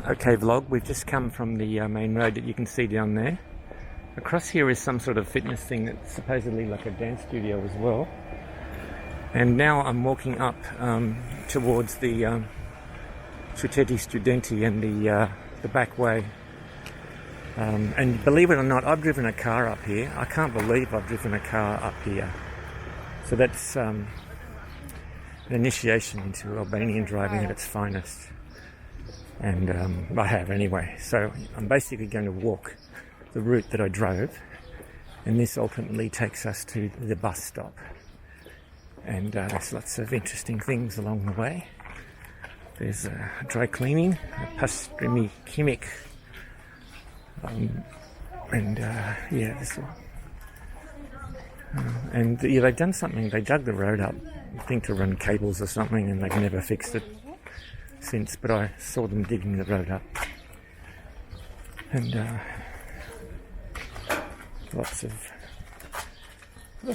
Okay vlog, we've just come from the main road that you can see down there. Across here is some sort of fitness thing that's supposedly like a dance studio as well. And now I'm walking up towards the Città Studenti and the back way. And believe it or not, I've driven a car up here. I can't believe I've driven a car up here. So that's an initiation into Albanian driving at its finest. And I have anyway. So I'm basically going to walk the route that I drove, and this ultimately takes us to the bus stop. And there's lots of interesting things along the way. There's dry cleaning, a pastrimi kimik, and yeah, this one. And yeah, they've done something. They dug the road up, I think to run cables or something, and they've never fixed it since. But I saw them digging the road up, and lots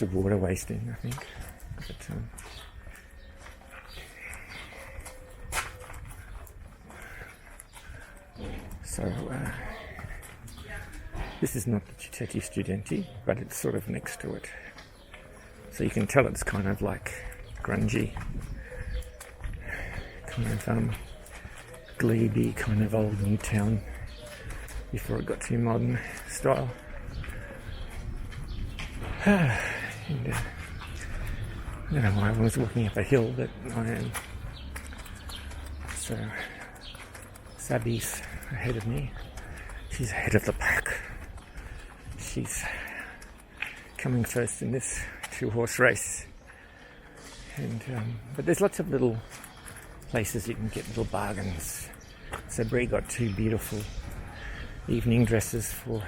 of water wasting, I think. But, so this is not the Città Studenti, but it's sort of next to it. So you can tell it's kind of like grungy, kind of glebe, kind of old new town before it got too modern style. And, I don't know why I was walking up a hill, but I am. So Sabi's ahead of me. She's ahead of the pack. She's coming first in this 2-horse race. And but there's lots of little places you can get little bargains. So Brie got 2 beautiful evening dresses for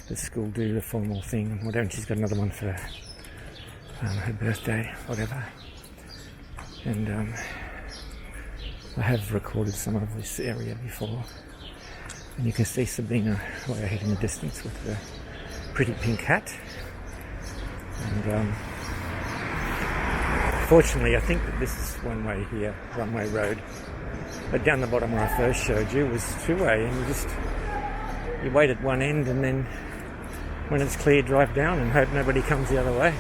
the school do the formal thing and whatever, and she's got another one for her birthday, whatever. And I have recorded some of this area before, and you can see Sabina way ahead in the distance with the pretty pink hat. And fortunately I think that this is one way here, one-way road, but down the bottom where I first showed you was 2-way, and you wait at one end, and then when it's clear, drive down and hope nobody comes the other way.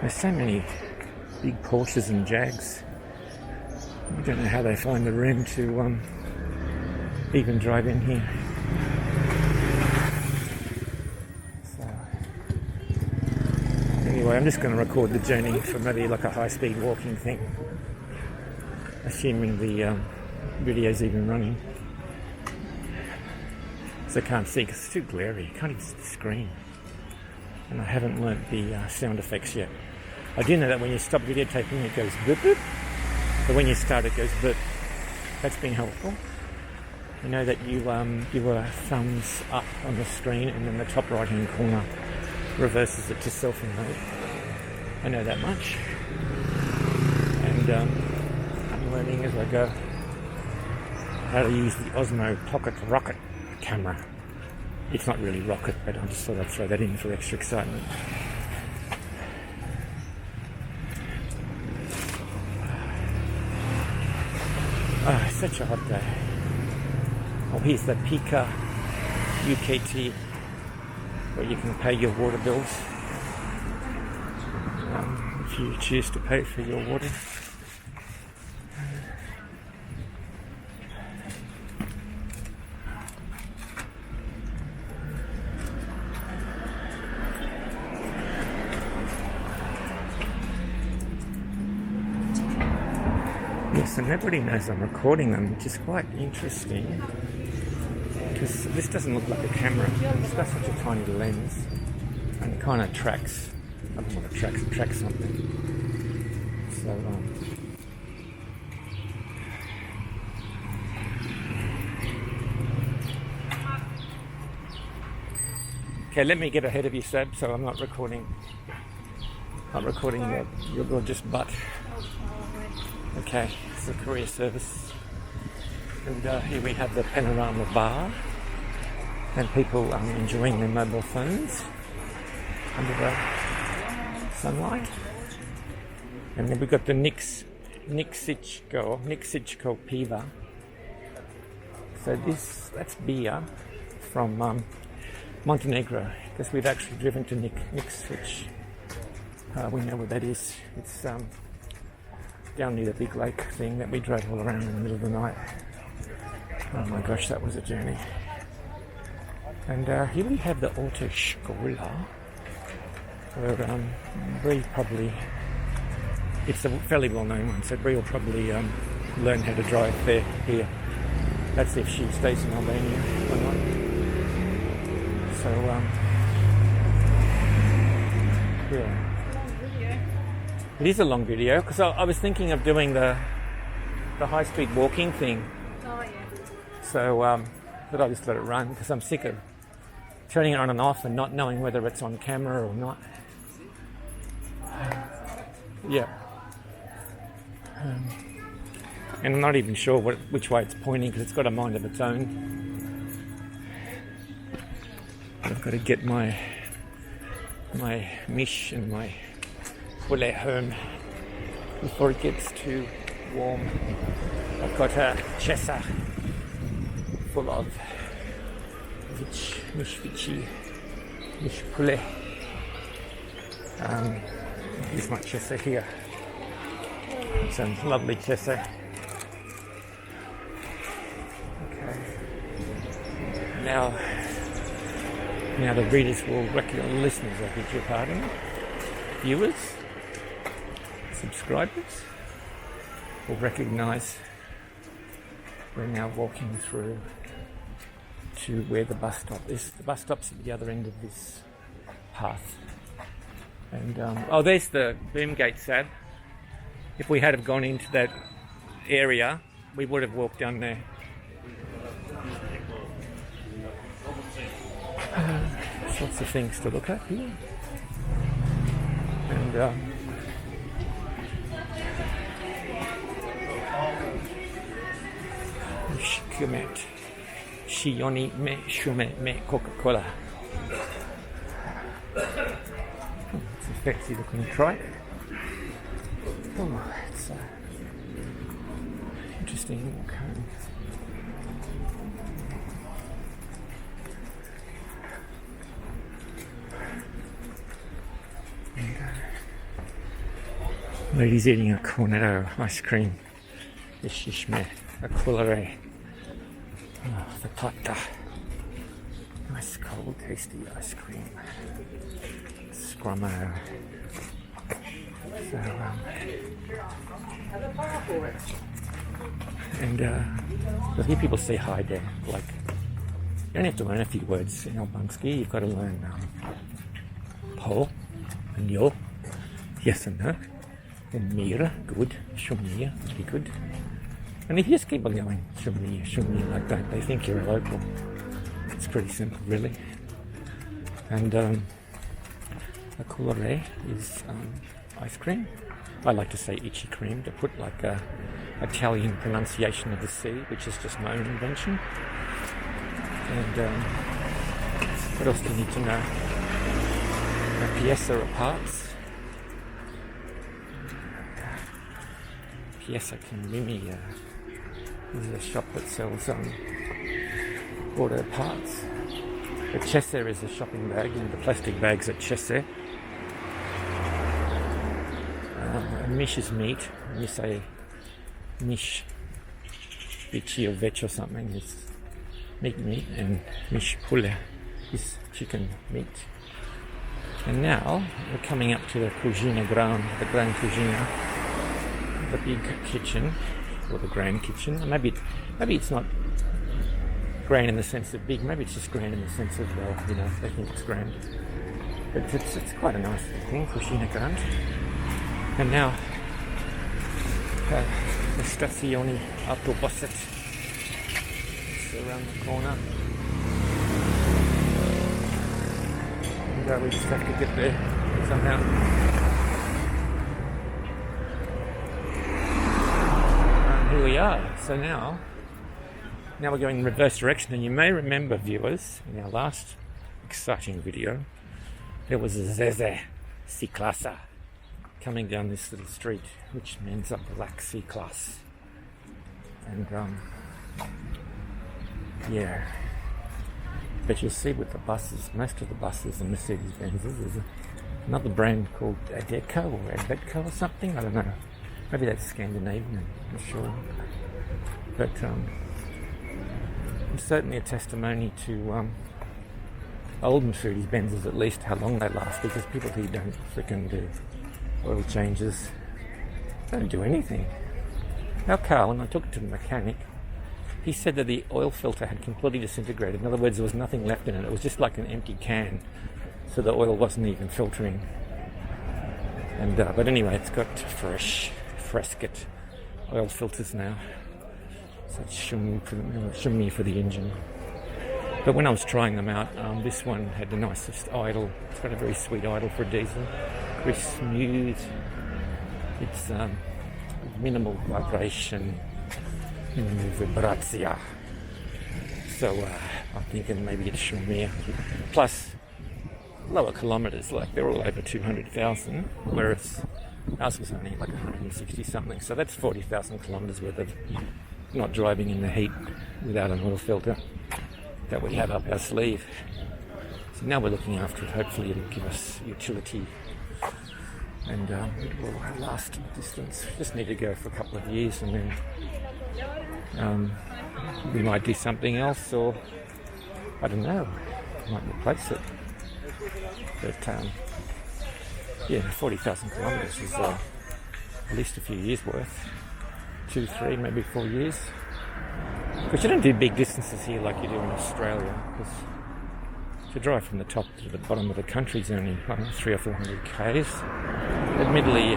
There's so many big Porsches and Jags. I don't know how they find the room to even drive in here. So anyway, I'm just going to record the journey for maybe like a high-speed walking thing, assuming the video's even running. So I can't see because it's too glary. You can't even see the screen. And I haven't learnt the sound effects yet. I do know that when you stop videotaping it goes boop boop, but when you start it goes boop. That's been helpful. You know that you give thumbs up on the screen, and then the top right hand corner reverses it to self-remote. I know that much. And I'm learning as I go how to use the Osmo Pocket Rocket camera. It's not really rocket, but I just thought I'd throw that in for extra excitement. Oh, it's such a hot day. Oh, here's the Pika UKT, where you can pay your water bills if you choose to pay for your water. Yes, and nobody knows I'm recording them, which is quite interesting, because this doesn't look like a camera. It's got such a tiny lens, and it kind of tracks. I don't know what it tracks. It tracks something. So, okay, let me get ahead of you, Seb, so I'm not recording. I'm recording your gorgeous butt. Okay, it's the courier service, and here we have the panorama bar, and people enjoying their mobile phones under the sunlight. And then we've got the Nix Nixichko Piva. So that's beer from Montenegro, because we've actually driven to Niksic. We know what that is. It's down near the big lake thing that we drove all around in the middle of the night. Oh my gosh, that was a journey. And here we have the Autoscola, where Bree probably, it's a fairly well-known one, so Bree will probably learn how to drive here. That's if she stays in Albania or not. So, yeah. It is a long video, because I was thinking of doing the high-speed walking thing. Oh, yeah. So, but I'll just let it run, because I'm sick of turning it on and off and not knowing whether it's on camera or not. Yeah. And I'm not even sure which way it's pointing, because it's got a mind of its own. I've got to get my mish and my poulet home before it gets too warm. I've got a chesa full of mish poulet. Here's my chesa here. Some lovely chesa. Okay. Now the readers will recognize, listeners, I beg your pardon, viewers, subscribers will recognise we're now walking through to where the bus stop is. The bus stop's at the other end of this path. And, there's the boom gate, Sad. If we had have gone into that area, we would have walked down there. There's lots of things to look at here. And Shikumet Shioni me Shume me Coca-Cola. It's a fancy looking trike. Oh, it's interesting walk home. Lady's eating a cornetto ice cream. Ishishme, a culare. Oh, the pata. Nice cold, tasty ice cream. Scrummo. So, and I hear people say hi there. Like, you don't have to learn a few words in Albanski. You've got to learn po and yo, yes and no. And Mira, good. Shumia, very good. And if you just keep on going, Shumia like that, they think you're a local. It's pretty simple, really. And a coularé is ice cream. I like to say itchy cream to put like a Italian pronunciation of the C, which is just my own invention. And what else do you need to know? A pièce are parts. Pièce Mimi is a shop that sells auto parts. A Chesser is a shopping bag, and the plastic bags at Chesser. A mish is meat. When you say mish, bichi or veg or something, it's meat, and mish pule is chicken meat. And now we're coming up to the Cucina Gran, the Gran Cucina, the big kitchen, or the grand kitchen. Maybe it's not grand in the sense of big, maybe it's just grand in the sense of, well, you know, they think it's grand. But it's quite a nice thing, Cucina Grande. And now, the Stazione Autobusset. It's around the corner. And we just have to get there somehow. Here we are. So now we're going in reverse direction, and you may remember, viewers, in our last exciting video, there was a Zeze Ciclasa. coming down this little street, which ends up Black Sea class. And yeah, but you'll see with the buses, most of the buses and Mercedes-Benzes, there's another brand called Adecco or Advetco or something, I don't know. Maybe that's Scandinavian, I'm not sure. But it's certainly a testimony to old Mercedes-Benzes, at least, how long they last, because people here don't freaking do oil changes, don't do anything. Our car, when I took it to the mechanic, he said that the oil filter had completely disintegrated. In other words, there was nothing left in it. It was just like an empty can, so the oil wasn't even filtering. And but anyway, it's got fresket oil filters now, so it's shimmy for the engine. But when I was trying them out, this one had the nicest idle. It's got a very sweet idle for a diesel, very smooth. It's minimal vibration, minimal vibrazia. So I'm thinking maybe it's Shumir. Plus, lower kilometres, like they're all over 200,000, whereas ours was only like 160 something. So that's 40,000 kilometres worth of not driving in the heat without an oil filter that we have up our sleeve. So now we're looking after it. Hopefully it'll give us utility and it will last a distance. Just need to go for a couple of years and then we might do something else, or I don't know, might replace it. But yeah, 40,000 kilometres is at least a few years worth. 2, 3, maybe 4 years. Because you don't do big distances here like you do in Australia. Because to drive from the top to the bottom of the country is only 300 or 400 k's. Admittedly,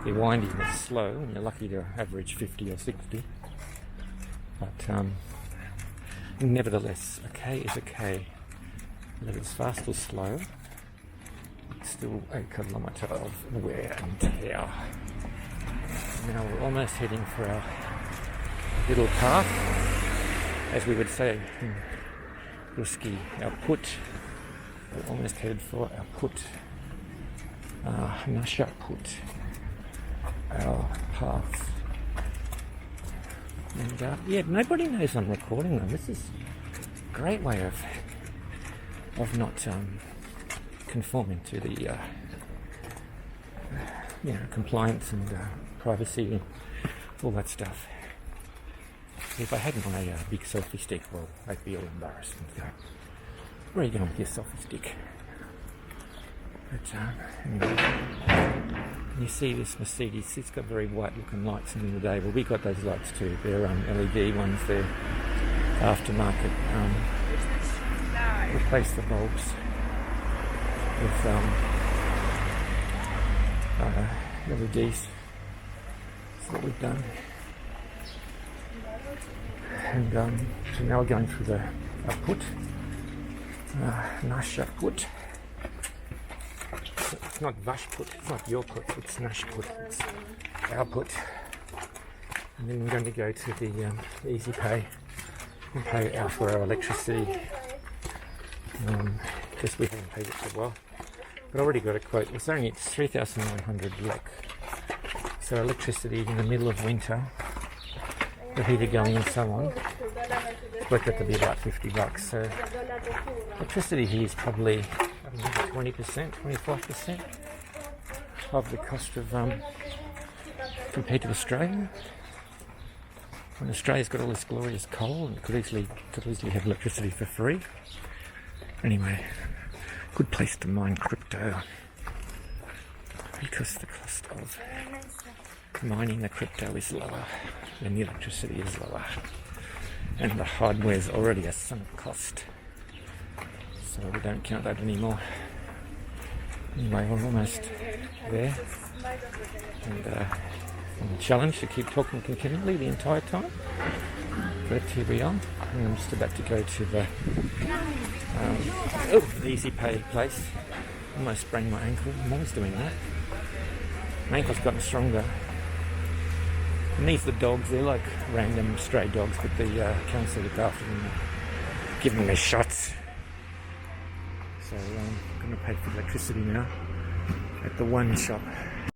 the winding is slow, and you're lucky to average 50 or 60. But nevertheless, a K is a K. Whether it's fast or slow, it's still a kilometre of wear and tear. Now we're almost heading for our little path, as we would say in Ruski, our put. We're almost headed for our put, Nasha put, our path. And yeah, nobody knows I'm recording them. This is a great way of not conforming to the compliance and privacy and all that stuff. If I had my big selfie stick, well, I'd be all embarrassed and go, where are you going with your selfie stick? But anyway, you see this Mercedes, it's got very white looking lights in the day. Well, we got those lights too. They're LED ones, they're aftermarket. Replace the bulbs with LEDs. That's what we've done. And so now we're going through the put. Nice put. It's not Vash put, it's not your put, it's Nash put, it's our put. And then we're going to go to the Easy Pay and pay out for our electricity. Because we haven't paid it for a while. But I already got a quote. It's 3,900 lek. So electricity in the middle of winter, the heater going and so on, it's worked out to be about $50. So electricity here is probably, I don't know, 20%, 25% of the cost of compared to Australia. When Australia's got all this glorious coal and could easily have electricity for free. Anyway, good place to mine crypto because the cost of mining the crypto is lower and the electricity is lower, and the hardware is already a sunk cost, so we don't count that anymore. Anyway, we're almost there, and I'm challenged to keep talking continually the entire time, but here we are, and I'm just about to go to the Easy Pay place. Almost sprained my ankle. I'm always doing that. My ankle's gotten stronger. And these are the dogs. They're like random stray dogs, but the council look after them, give them their shots. So I'm going to pay for electricity now. at the one shop